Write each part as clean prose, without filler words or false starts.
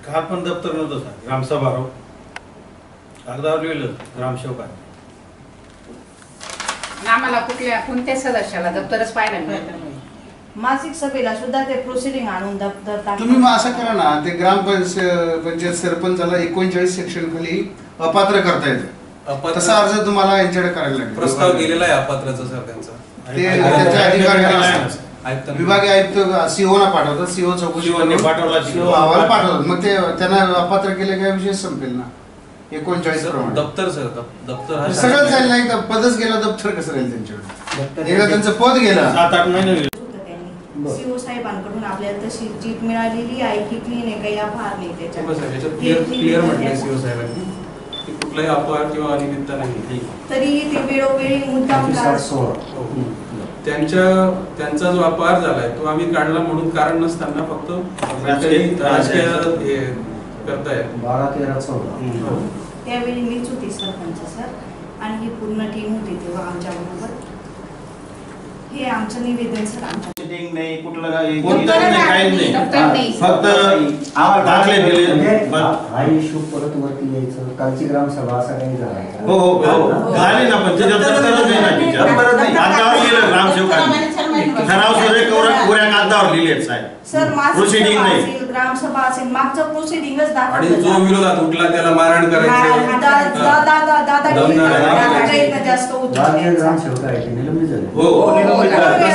काल पण दप्तर नव्हतं सर, ग्रामसभा कागदावर लिहिलं ग्रामसेवकांनी. आम्हाला कोणत्या सदस्याला दप्तरच पाहायला मिळत नाही. मासिक सभेला सुद्धा ते प्रोसिडिंग आणून दप्तर तुम्ही मग असं करा ना, ते ग्रामपंचायत सरपंचाला 39 सेक्शन खाली अपात्र करता येतं. तसा अर्ज तुम्हाला यांच्याकडे करायला लागेल. प्रस्ताव गेलेला आहे अपात्रचा सर त्यांचा. ते त्याच्या अधिकारी विभागीय आयुक्त सीओना पाठवतात. सीओ चौकशी पाठवला, सीओ अहवाल पाठवतात. मग ते त्यांना अपात्र केले काय विषय संपेल ना. 39 प्रमाणे दप्तर सर, दप्तर सगळं जाईल नाही तर पदच गेला, दप्तर कसं राहील त्यांच्याकडे. एकदा त्यांचं पद गेलं 7-8 महिने. सीओ साहेबांकडून आपल्याला तशी जीत मिळालेली आहे की नाही काही आभार नाही त्याच्यात क्लिअर म्हटलंय सीओ साहेबांनी की कुठलाही अपवाद किंवा अनियमितता नाही. तरी ते वेळोवेळी मुद्दाम त्यांचा जो अपहार झालाय तो आम्ही काढला म्हणून कारण नसताना फक्त राजकीय करतायत. 12-13-14 त्यावेळी मीच होती सरपंच सर आणि ही पूर्ण टीम होती तेव्हा आमच्या बरोबर. हे आमचं निवेदन सर. आमच्या नाही कुठलं काही नाही, फक्त दाखले दिले. हा इश्यू परत वरती यायचं. कालची ग्रामसभा असा काही झाला. हो झाली ना, पण ते दप्तर नाही ना तिच्या कागदावर लिहिलं ग्रामसेवकांनी. ठराव सगळे कोऱ्या कागदावर लिहिले साहेब. सर प्रोसिडिंग नाही, ग्रामसभा असेल मागचं प्रोसिडिंगच आणि जो विरोधात उठला त्याला मारहाण करायचं. जास्त होत. ग्रामसेवक आहे ते निलंबित झाले. हो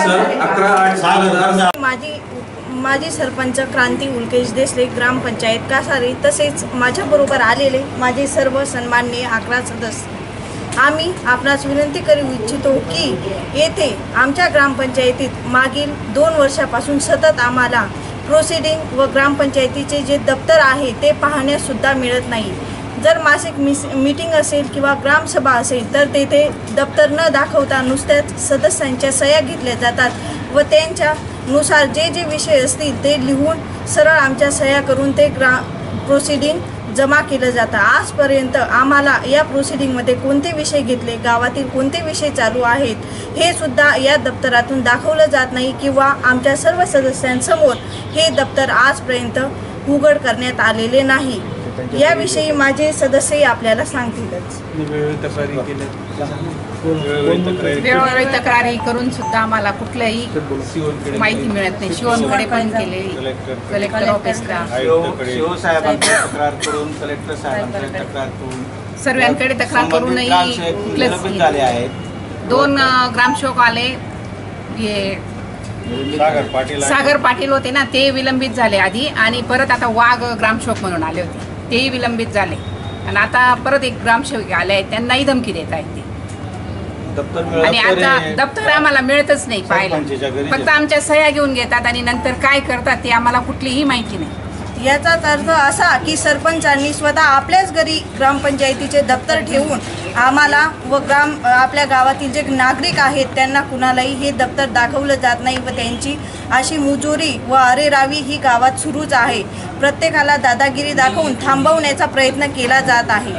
सर, 11-8-6 माजी सरपंच क्रांती उल्केश देसले, ग्रामपंचायत कासारे, तसेच माझ्याबरोबर आलेले माझे सर्व सन्माननीय 11 सदस्य. आम्ही आपणास विनंती करू इच्छितो की येथे आमच्या ग्रामपंचायतीत मागील 2 वर्षापासून सतत आम्हाला प्रोसिडिंग व ग्रामपंचायतीचे जे दप्तर आहे ते पाहण्यासुद्धा मिळत नाही. जर मासिक मीटिंग असेल किंवा ग्रामसभा असेल तर तेथे दप्तर न दाखवता नुसत्याच सदस्यांच्या सह्या घेतल्या जातात व त्यांच्यानुसार जे जे विषय असतील ते लिहून सरळ आमच्या सह्या करून ते प्रोसिडिंग जमा केलं जातं. आजपर्यंत आम्हाला या प्रोसिडिंगमध्ये कोणते विषय घेतले, गावातील कोणते विषय चालू आहेत हे सुद्धा या दप्तरातून दाखवलं जात नाही किंवा आमच्या सर्व सदस्यांसमोर हे दप्तर आजपर्यंत उघड करण्यात आलेले नाही. याविषयी माझे सदस्यही आपल्याला सांगतीलच. वेळोवेळी तक्रारी करून सुद्धा आम्हाला कुठल्याही माहिती मिळत नाही. शिवनकडे पण केले, कलेक्टर ऑफिसला, कलेक्टर साहेबांकडे तक्रार करून सर्वांकडे तक्रार करूनही कुठलेच झाले आहेत. 2 ग्रामसेवक आले. हे सागर पाटील होते ना, ते विलंबित झाले आधी आणि परत आता वाघ ग्रामसेवक म्हणून आले होते, तेही विलंबित झाले. आणि आता परत एक ग्रामसेवक आले आहेत, त्यांनाही धमकी देत आहेत ते. आणि आता दप्तर आम्हाला मिळतच नाही पाहायला. फक्त आमच्या सह्या घेऊन घेतात आणि नंतर काय करतात ते आम्हाला कुठलीही माहिती नाही. याचाच अर्थ असा की सरपंचांनी स्वतः आपल्याच घरी ग्रामपंचायतीचे दप्तर ठेवून आम्हाला व आपल्या गावातील जे नागरिक आहेत त्यांना कुणालाही हे दप्तर दाखवलं जात नाही व त्यांची अशी मुजोरी व अरेरावी ही गावात सुरूच आहे. प्रत्येकाला दादागिरी दाखवून थांबवण्याचा प्रयत्न केला जात आहे.